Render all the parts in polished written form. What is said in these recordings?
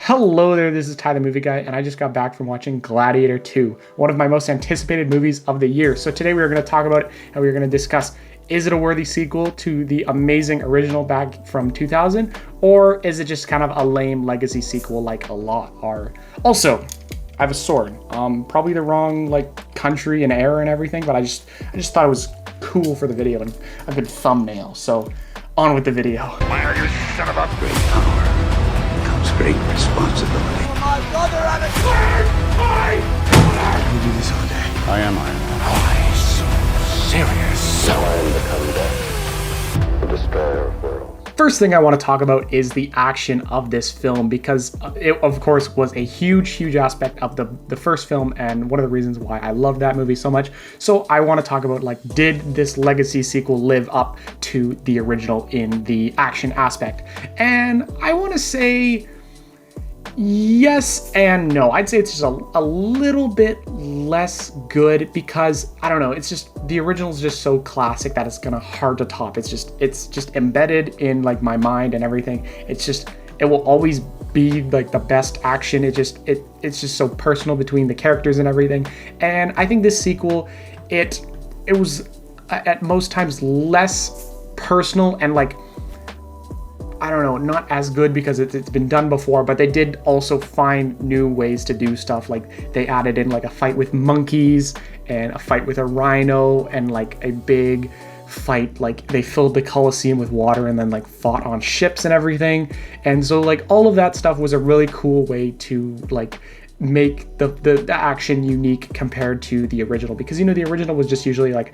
Hello there, this is Ty the Movie Guy, and I just got back from watching Gladiator II, one of my most anticipated movies of the year. So today we are going to talk about it, and we're going to discuss, is it a worthy sequel to the amazing original back from 2000, or is it just kind of a lame legacy sequel like a lot are? Also, I have a sword. Probably the wrong country and era and everything, but I just thought it was cool for the video and a good thumbnail. So on with the video. Why are you son of a great power? Great responsibility. My brother and a You do this all day. I am Iron Man. Why so serious? Now I am the comeback, the destroyer of worlds. First thing I want to talk about is the action of this film, because it, of course, was a huge aspect of the first film and one of the reasons why I love that movie so much. So I want to talk about, did this legacy sequel live up to the original in the action aspect? And I want to say yes and no. I'd say it's just a little bit less good because, I don't know, it's just, the original is just so classic that it's gonna hard to top. It's just embedded in my mind and everything. It will always be the best action. It's just so personal between the characters and everything. And I think this sequel, it was at most times less personal and I don't know, not as good because it's been done before, but they did also find new ways to do stuff. They added in a fight with monkeys and a fight with a rhino and a big fight. They filled the Colosseum with water and then fought on ships and everything. And so all of that stuff was a really cool way to make the action unique compared to the original, because the original was just usually a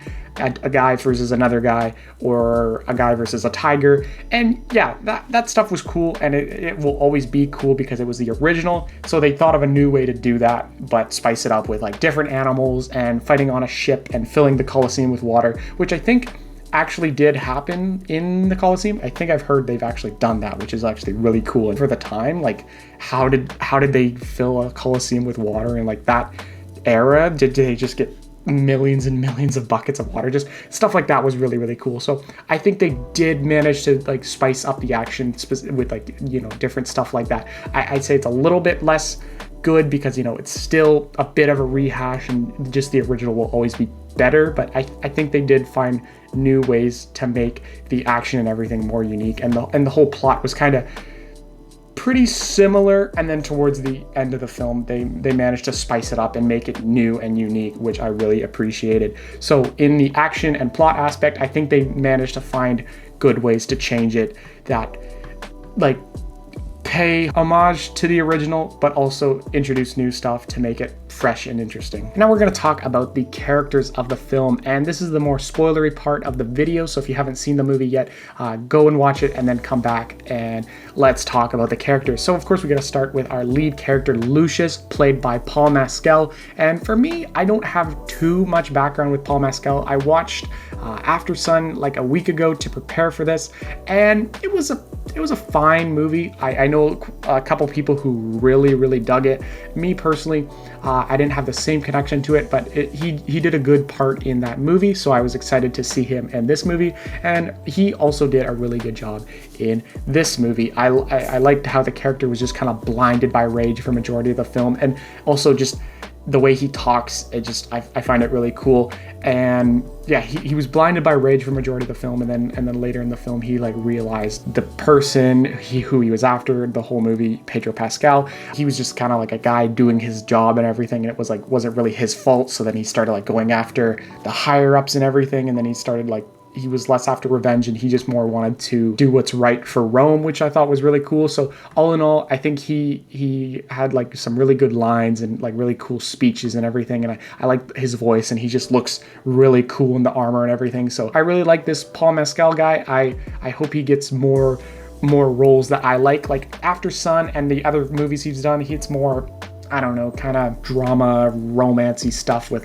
guy versus another guy or a guy versus a tiger, and yeah, that stuff was cool, and it will always be cool because it was the original. So they thought of a new way to do that, but spice it up with different animals and fighting on a ship and filling the Colosseum with water, which I think actually did happen in the Colosseum. I think I've heard they've actually done that, which is actually really cool. And for the time, how did they fill a Colosseum with water in that era? Did they just get millions and millions of buckets of water? Just stuff like that was really cool. So I think they did manage to spice up the action with different stuff like that. I'd say it's a little bit less good because it's still a bit of a rehash, and just the original will always be better, but I think they did find new ways to make the action and everything more unique, and the whole plot was kind of pretty similar, and then towards the end of the film they managed to spice it up and make it new and unique, which I really appreciated. So in the action and plot aspect, I think they managed to find good ways to change it that pay homage to the original, but also introduce new stuff to make it fresh and interesting. Now we're going to talk about the characters of the film, and this is the more spoilery part of the video, so if you haven't seen the movie yet, go and watch it and then come back and let's talk about the characters. So of course we're going to start with our lead character, Lucius, played by Paul Mescal. And for me, I don't have too much background with Paul Mescal. I watched After Sun a week ago to prepare for this, and it was a fine movie. I know a couple people who really dug it. Me personally, I didn't have the same connection to it, but he did a good part in that movie, so I was excited to see him in this movie, and he also did a really good job in this movie. I liked how the character was just kind of blinded by rage for majority of the film, and also just the way he talks, I find it really cool. And yeah, he was blinded by rage for majority of the film, and then later in the film he realized the person who he was after the whole movie, Pedro Pascal, he was just kind of a guy doing his job and everything, and it was wasn't really his fault. So then he started going after the higher ups and everything, and then he started he was less after revenge, and he just more wanted to do what's right for Rome, which I thought was really cool. So all in all, I think he had some really good lines and really cool speeches and everything, and I like his voice, and he just looks really cool in the armor and everything. So I really like this Paul Mescal guy. I hope he gets more roles that I like After Sun and the other movies he's done. It's more, I don't know, kind of drama, romancy stuff with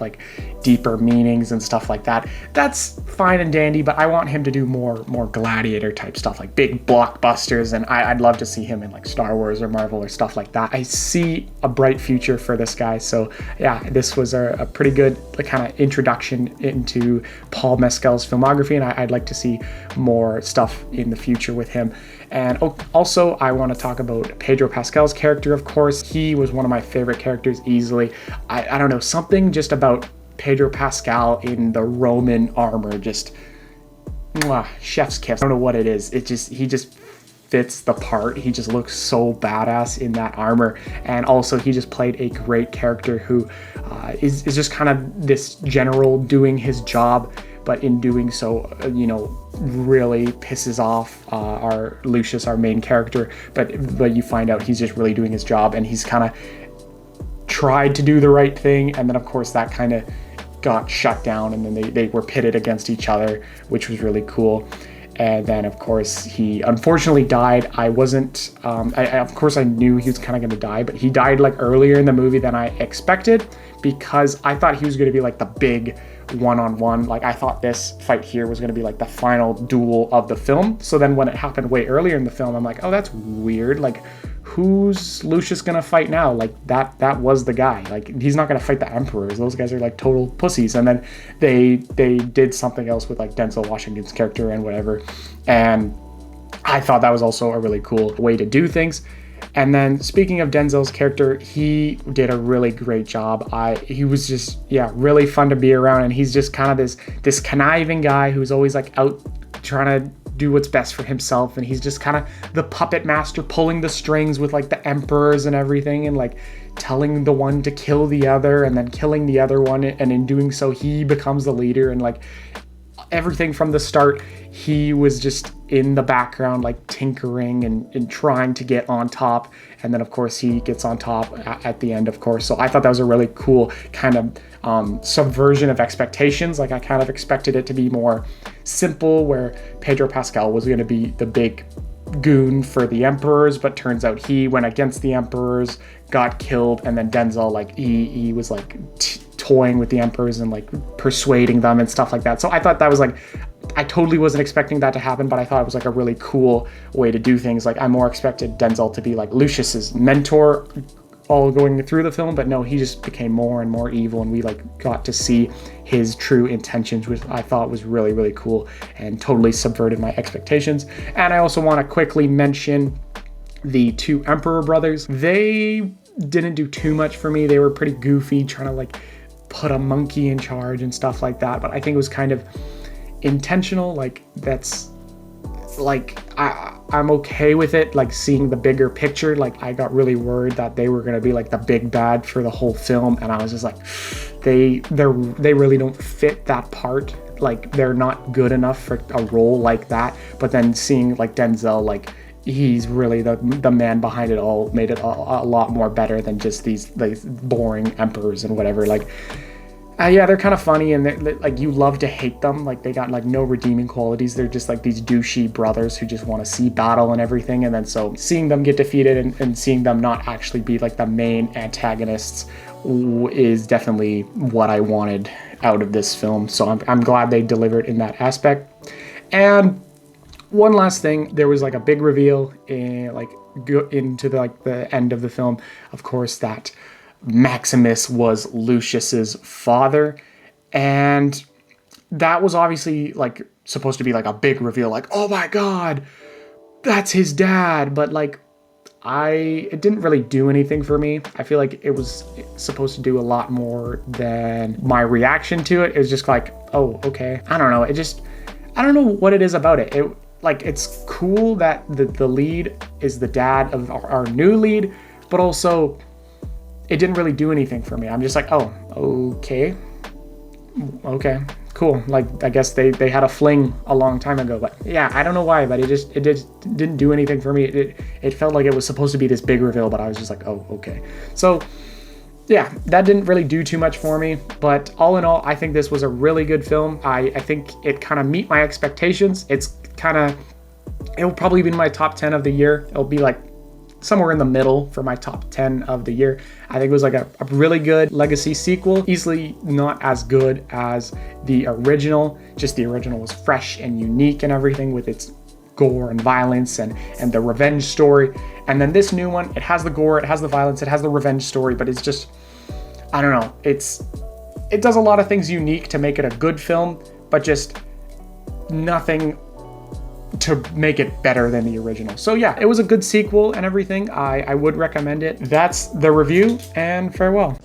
deeper meanings and stuff like that. That's fine and dandy, but I want him to do more Gladiator type stuff, like big blockbusters, and I'd love to see him in like Star Wars or Marvel or stuff like that. I see a bright future for this guy. So yeah, this was a pretty good kind of introduction into Paul Mescal's filmography, and I'd like to see more stuff in the future with him. And also, I want to talk about Pedro Pascal's character, of course. He was one of my favorite characters easily. I don't know, something just about Pedro Pascal in the Roman armor, just chef's kiss. I don't know what it is. He just fits the part. He just looks so badass in that armor. And also, he just played a great character who is just kind of this general doing his job, but in doing so, really pisses off our Lucius, our main character. But you find out he's just really doing his job, and he's kind of tried to do the right thing, and then of course that kind of got shut down, and then they were pitted against each other, which was really cool. And then of course he unfortunately died. I wasn't, of course I knew he was kind of going to die, but he died like earlier in the movie than I expected, because I thought he was going to be like the big one-on-one. Like I thought this fight here was going to be like the final duel of the film. So then when it happened way earlier in the film, I'm like, oh, that's weird. Like, who's Lucius gonna fight now? Like that was the guy. Like, he's not gonna fight the emperors. Those guys are like total pussies. And then they did something else with like Denzel Washington's character and whatever. And I thought that was also a really cool way to do things. And then speaking of Denzel's character, he did a really great job. He was just, really fun to be around. And he's just kind of this conniving guy who's always like out trying to do what's best for himself. And he's just kind of the puppet master, pulling the strings with like the emperors and everything, and like telling the one to kill the other and then killing the other one. And in doing so, he becomes the leader. And like everything from the start, he was just in the background, like tinkering and trying to get on top. And then of course he gets on top at the end, of course. So I thought that was a really cool kind of subversion of expectations. Like I kind of expected it to be more simple, where Pedro Pascal was going to be the big goon for the emperors, but turns out he went against the emperors, got killed, and then Denzel, like he was like toying with the emperors and like persuading them and stuff like that. So I thought that was like, I totally wasn't expecting that to happen, but I thought it was like a really cool way to do things. Like I more expected Denzel to be like Lucius's mentor all going through the film, but no, he just became more and more evil, and we like got to see his true intentions, which I thought was really, really cool and totally subverted my expectations. And I also want to quickly mention the two Emperor brothers. They didn't do too much for me. They were pretty goofy, trying to like put a monkey in charge and stuff like that, but I think it was kind of intentional. Like that's like I'm okay with it, like seeing the bigger picture. Like I got really worried that they were gonna be like the big bad for the whole film, and I was just like, they really don't fit that part. Like they're not good enough for a role like that. But then seeing like Denzel, like he's really the man behind it all, made it a lot more better than just these boring emperors and whatever. Like yeah, they're kind of funny, and they're, like you love to hate them. Like they got like no redeeming qualities. They're just like these douchey brothers who just want to see battle and everything. And then so seeing them get defeated and seeing them not actually be like the main antagonists is definitely what I wanted out of this film. So I'm glad they delivered in that aspect. And one last thing, there was like a big reveal into the end of the film, of course, that Maximus was Lucius's father, and that was obviously like supposed to be like a big reveal, like, oh my god, that's his dad. But like it didn't really do anything for me. I feel like it was supposed to do a lot more than my reaction to it. It was just like, oh, okay. I don't know. I don't know what it is about it. It's cool that the lead is the dad of our new lead, but also it didn't really do anything for me. I'm just like, oh, okay, cool. Like, I guess they had a fling a long time ago, but yeah, I don't know why, but it just didn't do anything for me. It felt like it was supposed to be this big reveal, but I was just like, oh, okay. So yeah, that didn't really do too much for me, but all in all, I think this was a really good film. I think it kind of meet my expectations. It'll probably be in my top 10 of the year. It'll be like somewhere in the middle for my top 10 of the year. I think it was like a really good legacy sequel, easily not as good as the original. Just the original was fresh and unique and everything with its gore and violence and the revenge story. And then this new one, it has the gore, it has the violence, it has the revenge story, but it's just, I don't know, it does a lot of things unique to make it a good film, but just nothing to make it better than the original. So yeah, it was a good sequel and everything. I would recommend it. That's the review, and farewell.